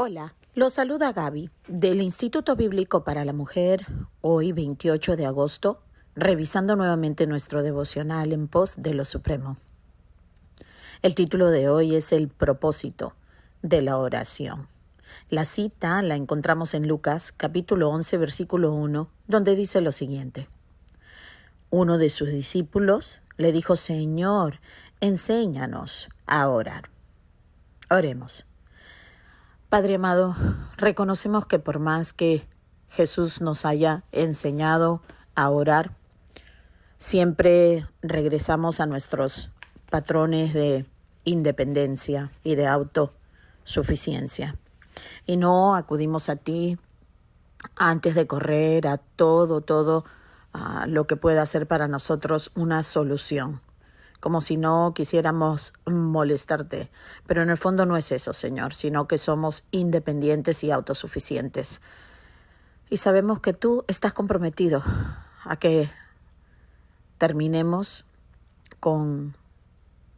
Hola, los saluda Gaby del Instituto Bíblico para la Mujer, hoy 28 de agosto, revisando nuevamente nuestro devocional en pos de lo supremo. El título de hoy es El propósito de la oración. La cita la encontramos en Lucas, capítulo 11, versículo 1, donde dice lo siguiente. Uno de sus discípulos le dijo, Señor, enséñanos a orar. Oremos. Padre amado, reconocemos que por más que Jesús nos haya enseñado a orar, siempre regresamos a nuestros patrones de independencia y de autosuficiencia. Y no acudimos a ti antes de correr a todo lo que pueda ser para nosotros una solución. Como si no quisiéramos molestarte. Pero en el fondo no es eso, Señor, sino que somos independientes y autosuficientes. Y sabemos que tú estás comprometido a que terminemos con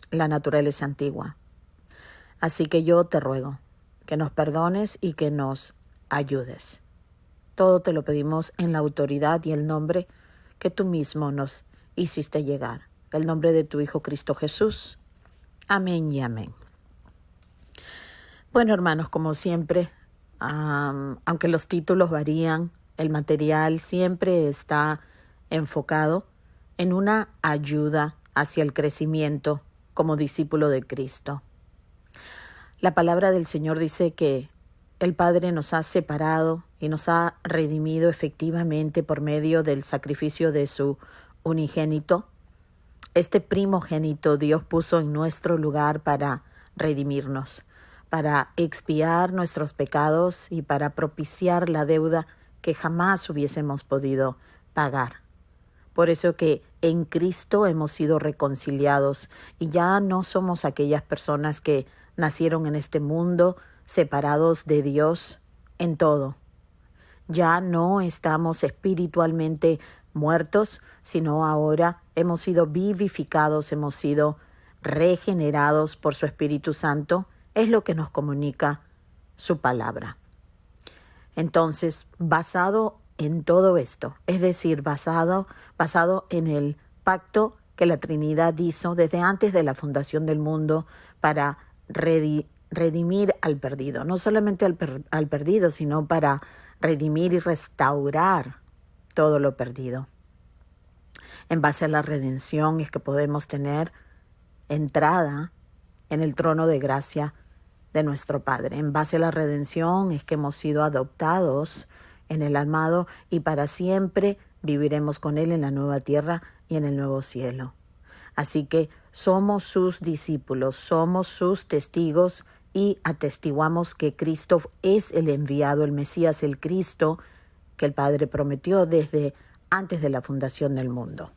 la naturaleza antigua. Así que yo te ruego que nos perdones y que nos ayudes. Todo te lo pedimos en la autoridad y el nombre que tú mismo nos hiciste llegar. El nombre de tu Hijo Cristo Jesús. Amén y amén. Bueno, hermanos, como siempre, aunque los títulos varían, el material siempre está enfocado en una ayuda hacia el crecimiento como discípulo de Cristo. La palabra del Señor dice que el Padre nos ha separado y nos ha redimido efectivamente por medio del sacrificio de su unigénito. Este primogénito Dios puso en nuestro lugar para redimirnos, para expiar nuestros pecados y para propiciar la deuda que jamás hubiésemos podido pagar. Por eso que en Cristo hemos sido reconciliados y ya no somos aquellas personas que nacieron en este mundo separados de Dios en todo. Ya no estamos espiritualmente muertos, sino ahora hemos sido vivificados, hemos sido regenerados por su Espíritu Santo, es lo que nos comunica su palabra. Entonces, basado en todo esto, es decir, basado en el pacto que la Trinidad hizo desde antes de la fundación del mundo para redimir al perdido, no solamente al perdido, sino para redimir y restaurar todo lo perdido. En base a la redención es que podemos tener entrada en el trono de gracia de nuestro Padre. En base a la redención es que hemos sido adoptados en el amado y para siempre viviremos con Él en la nueva tierra y en el nuevo cielo. Así que somos sus discípulos, somos sus testigos y atestiguamos que Cristo es el enviado, el Mesías, el Cristo que el Padre prometió desde antes de la fundación del mundo.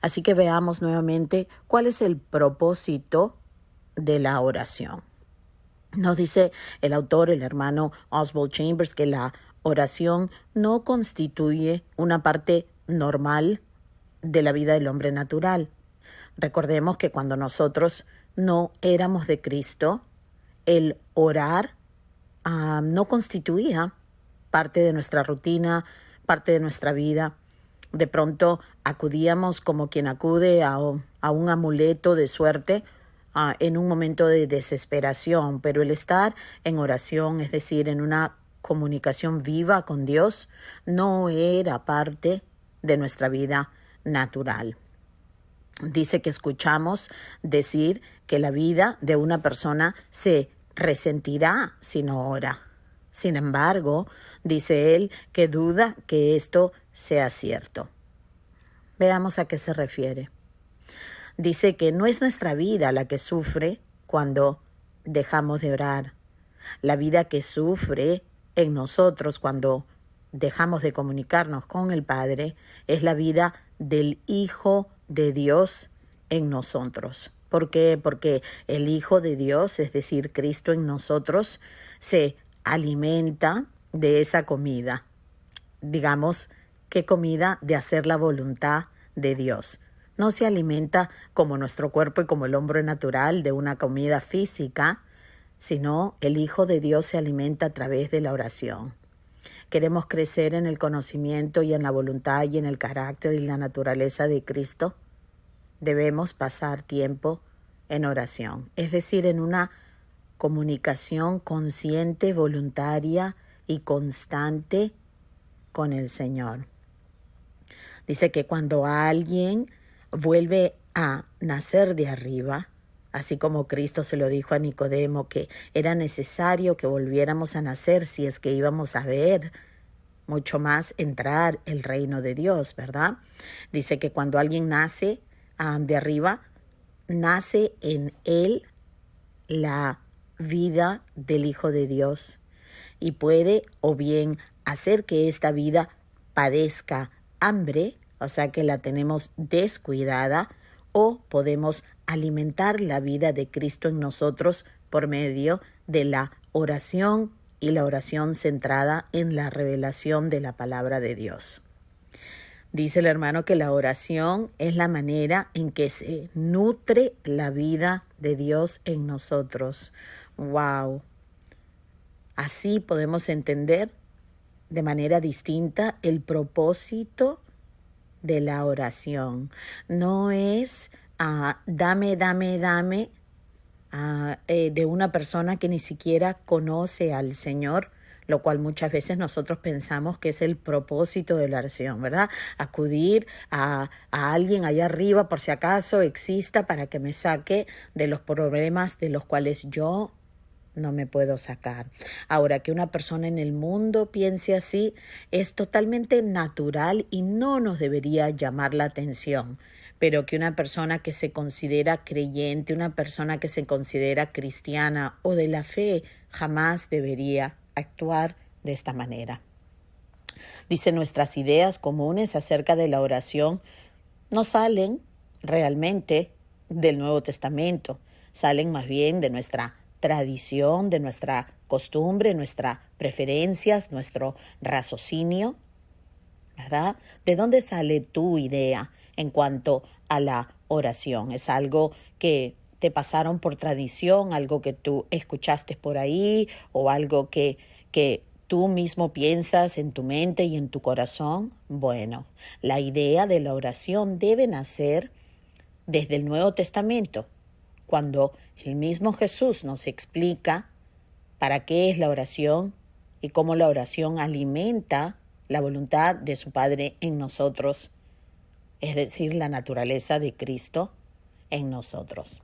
Así que veamos nuevamente cuál es el propósito de la oración. Nos dice el autor, el hermano Oswald Chambers, que la oración no constituye una parte normal de la vida del hombre natural. Recordemos que cuando nosotros no éramos de Cristo, el orar no constituía parte de nuestra rutina, parte de nuestra vida. De pronto acudíamos como quien acude a un amuleto de suerte en un momento de desesperación, pero el estar en oración, es decir, en una comunicación viva con Dios, no era parte de nuestra vida natural. Dice que escuchamos decir que la vida de una persona se resentirá si no ora. Sin embargo, dice él que duda que esto sea cierto. Veamos a qué se refiere. Dice que no es nuestra vida la que sufre cuando dejamos de orar. La vida que sufre en nosotros cuando dejamos de comunicarnos con el Padre es la vida del Hijo de Dios en nosotros. ¿Por qué? Porque el Hijo de Dios, es decir, Cristo en nosotros, se alimenta de esa comida. Digamos, ¿qué comida? De hacer la voluntad de Dios. No se alimenta como nuestro cuerpo y como el hombre natural de una comida física, sino el Hijo de Dios se alimenta a través de la oración. ¿Queremos crecer en el conocimiento y en la voluntad y en el carácter y la naturaleza de Cristo? Debemos pasar tiempo en oración, es decir, en una comunicación consciente, voluntaria y constante con el Señor. Dice que cuando alguien vuelve a nacer de arriba, así como Cristo se lo dijo a Nicodemo, que era necesario que volviéramos a nacer si es que íbamos a ver mucho más entrar el reino de Dios, ¿verdad? Dice que cuando alguien nace de arriba, nace en él la vida del Hijo de Dios y puede o bien hacer que esta vida padezca hambre, o sea que la tenemos descuidada, o podemos alimentar la vida de Cristo en nosotros por medio de la oración y la oración centrada en la revelación de la palabra de Dios. Dice el hermano que la oración es la manera en que se nutre la vida de Dios en nosotros. ¡Wow! Así podemos entender de manera distinta el propósito de la oración. No es dame, de una persona que ni siquiera conoce al Señor, lo cual muchas veces nosotros pensamos que es el propósito de la oración, ¿verdad? Acudir a alguien allá arriba por si acaso exista para que me saque de los problemas de los cuales yo no me puedo sacar. Ahora, que una persona en el mundo piense así es totalmente natural y no nos debería llamar la atención, pero que una persona que se considera creyente, una persona que se considera cristiana o de la fe, jamás debería actuar de esta manera. Dice, nuestras ideas comunes acerca de la oración no salen realmente del Nuevo Testamento, salen más bien de nuestra tradición, de nuestra costumbre, nuestras preferencias, nuestro raciocinio, ¿verdad? ¿De dónde sale tu idea en cuanto a la oración? ¿Es algo que te pasaron por tradición, algo que tú escuchaste por ahí o algo que tú mismo piensas en tu mente y en tu corazón? Bueno, la idea de la oración debe nacer desde el Nuevo Testamento, cuando el mismo Jesús nos explica para qué es la oración y cómo la oración alimenta la voluntad de su Padre en nosotros, es decir, la naturaleza de Cristo en nosotros.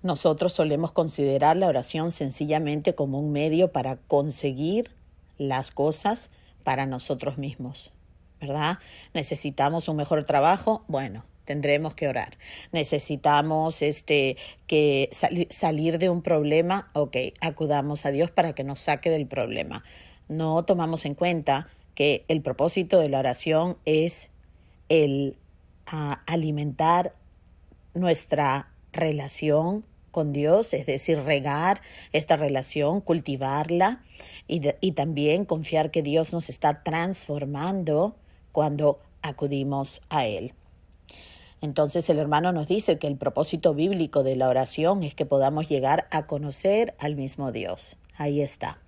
Nosotros solemos considerar la oración sencillamente como un medio para conseguir las cosas para nosotros mismos, ¿verdad? Necesitamos un mejor trabajo, bueno, tendremos que orar. Necesitamos que salir de un problema, ok, acudamos a Dios para que nos saque del problema. No tomamos en cuenta que el propósito de la oración es el alimentar nuestra relación con Dios, es decir, regar esta relación, cultivarla y también confiar que Dios nos está transformando cuando acudimos a Él. Entonces el hermano nos dice que el propósito bíblico de la oración es que podamos llegar a conocer al mismo Dios. Ahí está.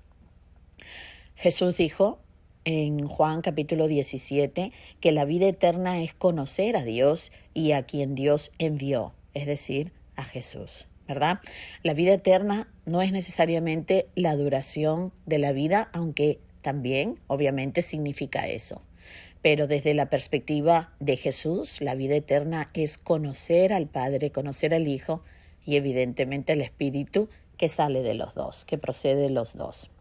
Jesús dijo en Juan capítulo 17 que la vida eterna es conocer a Dios y a quien Dios envió, es decir, a Jesús, ¿verdad? La vida eterna no es necesariamente la duración de la vida, aunque también obviamente significa eso. Pero desde la perspectiva de Jesús, la vida eterna es conocer al Padre, conocer al Hijo y evidentemente el Espíritu que sale de los dos, que procede de los dos.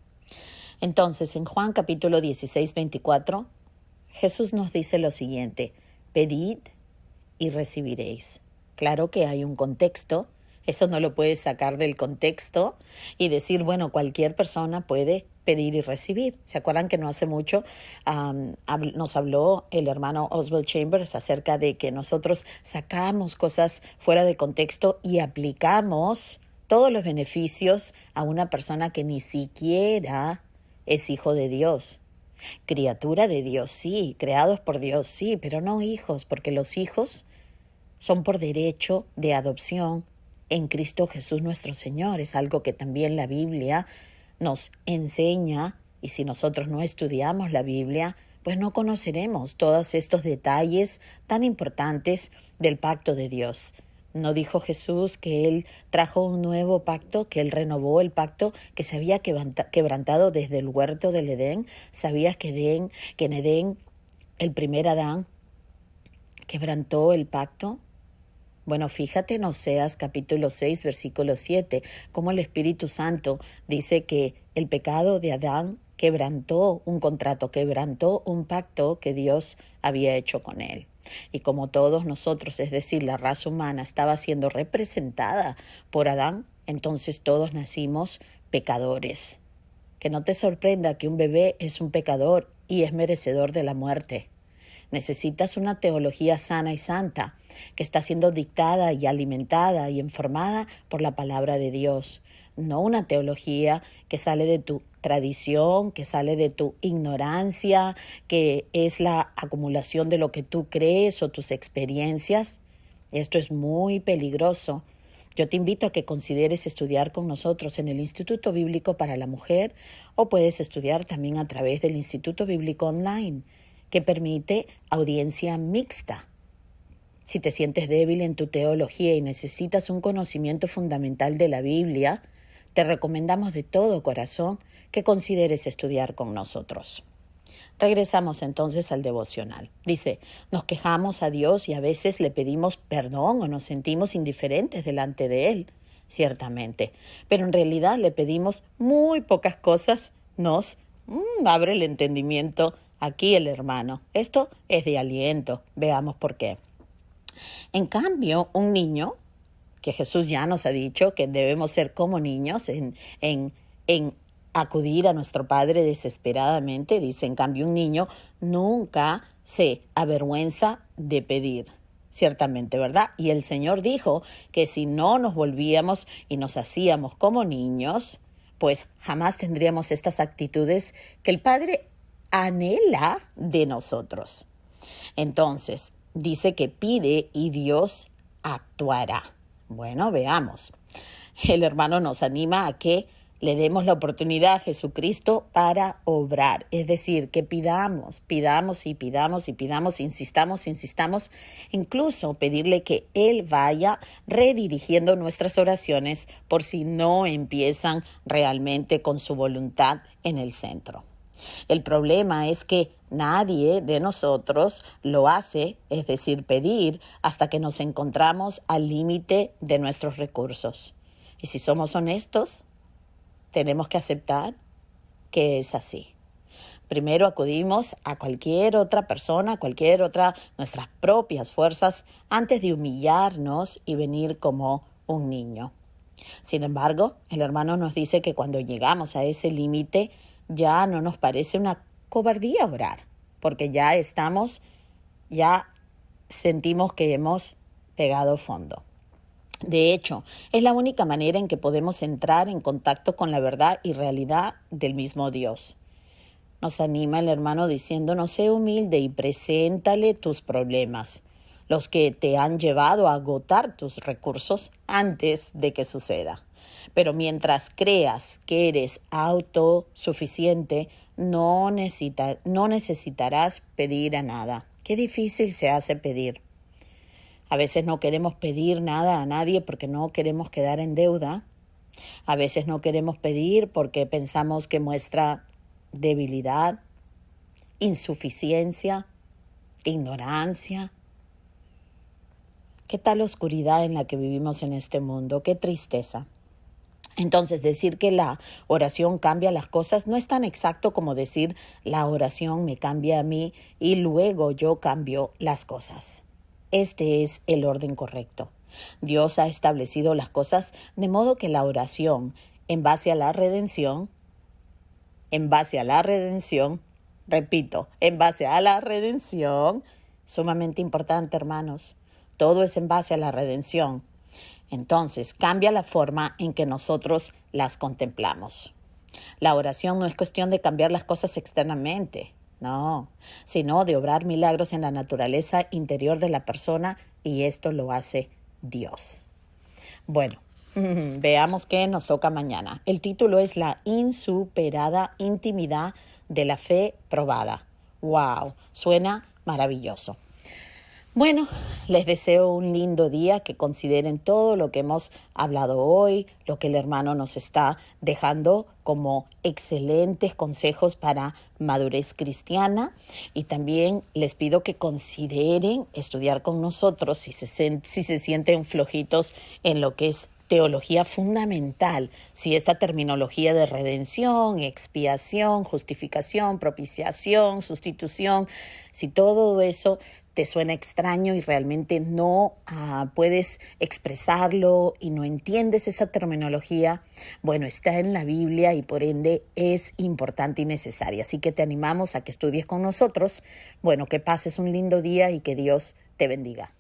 Entonces, en Juan capítulo 16, 24, Jesús nos dice lo siguiente: pedid y recibiréis. Claro que hay un contexto, eso no lo puedes sacar del contexto y decir, bueno, cualquier persona puede pedir y recibir. ¿Se acuerdan que no hace mucho nos habló el hermano Oswald Chambers acerca de que nosotros sacamos cosas fuera de contexto y aplicamos todos los beneficios a una persona que ni siquiera es hijo de Dios? Criatura de Dios, sí, creados por Dios, sí, pero no hijos, porque los hijos son por derecho de adopción en Cristo Jesús nuestro Señor. Es algo que también la Biblia nos enseña, y si nosotros no estudiamos la Biblia, pues no conoceremos todos estos detalles tan importantes del pacto de Dios. ¿No dijo Jesús que Él trajo un nuevo pacto, que Él renovó el pacto que se había quebrantado desde el huerto del Edén? ¿Sabías que en Edén el primer Adán quebrantó el pacto? Bueno, fíjate en Oseas capítulo 6, versículo 7, cómo el Espíritu Santo dice que el pecado de Adán quebrantó un contrato, quebrantó un pacto que Dios había hecho con él. Y como todos nosotros, es decir, la raza humana estaba siendo representada por Adán, entonces todos nacimos pecadores. Que no te sorprenda que un bebé es un pecador y es merecedor de la muerte. Necesitas una teología sana y santa, que está siendo dictada y alimentada y informada por la palabra de Dios. No una teología que sale de tu tradición, que sale de tu ignorancia, que es la acumulación de lo que tú crees o tus experiencias. Esto es muy peligroso. Yo te invito a que consideres estudiar con nosotros en el Instituto Bíblico para la Mujer, o puedes estudiar también a través del Instituto Bíblico Online, que permite audiencia mixta. Si te sientes débil en tu teología y necesitas un conocimiento fundamental de la Biblia, te recomendamos de todo corazón que consideres estudiar con nosotros. Regresamos entonces al devocional. Dice, nos quejamos a Dios y a veces le pedimos perdón o nos sentimos indiferentes delante de Él, ciertamente, pero en realidad le pedimos muy pocas cosas. Nos abre el entendimiento aquí el hermano. Esto es de aliento. Veamos por qué. En cambio, un niño, que Jesús ya nos ha dicho que debemos ser como niños en acudir a nuestro Padre desesperadamente, dice, en cambio un niño nunca se avergüenza de pedir. Ciertamente, ¿verdad? Y el Señor dijo que si no nos volvíamos y nos hacíamos como niños, pues jamás tendríamos estas actitudes que el Padre anhela de nosotros. Entonces, dice que pide y Dios actuará. Bueno, veamos. El hermano nos anima a que le demos la oportunidad a Jesucristo para obrar. Es decir, que pidamos, insistamos, incluso pedirle que Él vaya redirigiendo nuestras oraciones por si no empiezan realmente con su voluntad en el centro. El problema es que nadie de nosotros lo hace, es decir, pedir, hasta que nos encontramos al límite de nuestros recursos. Y si somos honestos, tenemos que aceptar que es así. Primero acudimos a cualquier otra persona, nuestras propias fuerzas, antes de humillarnos y venir como un niño. Sin embargo, el hermano nos dice que cuando llegamos a ese límite, ya no nos parece una cobardía orar, porque ya sentimos que hemos pegado fondo. De hecho, es la única manera en que podemos entrar en contacto con la verdad y realidad del mismo Dios. Nos anima el hermano diciéndonos, sé humilde y preséntale tus problemas, los que te han llevado a agotar tus recursos antes de que suceda. Pero mientras creas que eres autosuficiente, no necesitarás pedir a nada. Qué difícil se hace pedir. A veces no queremos pedir nada a nadie porque no queremos quedar en deuda. A veces no queremos pedir porque pensamos que muestra debilidad, insuficiencia, ignorancia. ¿Qué tal oscuridad en la que vivimos en este mundo? ¡Qué tristeza! Entonces, decir que la oración cambia las cosas no es tan exacto como decir la oración me cambia a mí y luego yo cambio las cosas. Este es el orden correcto. Dios ha establecido las cosas de modo que la oración, en base a la redención, sumamente importante, hermanos. Todo es en base a la redención. Entonces, cambia la forma en que nosotros las contemplamos. La oración no es cuestión de cambiar las cosas externamente, no, sino de obrar milagros en la naturaleza interior de la persona, y esto lo hace Dios. Bueno, veamos qué nos toca mañana. El título es La insuperada intimidad de la fe probada. ¡Wow! Suena maravilloso. Bueno, les deseo un lindo día, que consideren todo lo que hemos hablado hoy, lo que el hermano nos está dejando como excelentes consejos para madurez cristiana, y también les pido que consideren estudiar con nosotros si se sienten flojitos en lo que es teología fundamental, si esta terminología de redención, expiación, justificación, propiciación, sustitución, si todo eso te suena extraño y realmente no puedes expresarlo y no entiendes esa terminología, bueno, está en la Biblia y por ende es importante y necesaria. Así que te animamos a que estudies con nosotros. Bueno, que pases un lindo día y que Dios te bendiga.